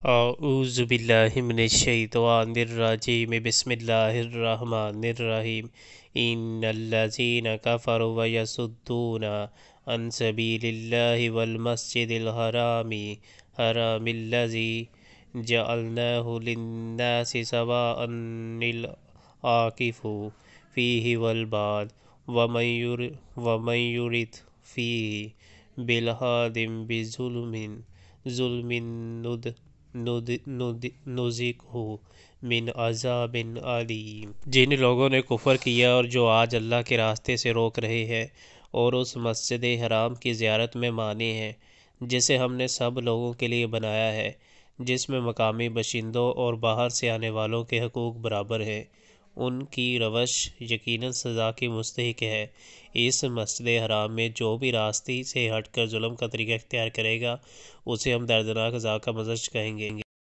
اعوذ باللہ من الشیطان الرجیم بسم اللہ الرحمن الرحیم ان الذین کفروا ویصدون عن سبیل اللہ والمسجد الحرام الذی جعلناہ للناس سواء العاکف فیہ والباد ومن یرد فیہ بالحاد ظلم نذقہ من عذاب علیم۔ جن لوگوں نے کفر کیا اور جو آج اللہ کے راستے سے روک رہے ہیں اور اس مسجد حرام کی زیارت میں مانے ہیں جسے ہم نے سب لوگوں کے لیے بنایا ہے، جس میں مقامی باشندوں اور باہر سے آنے والوں کے حقوق برابر ہیں، ان کی روش یقیناً سزا کی مستحق ہے۔ اس مسجد حرام میں جو بھی راستے سے ہٹ کر ظلم کا طریقہ اختیار کرے گا اسے ہم دردناک عذاب کا مزج کہیں گے۔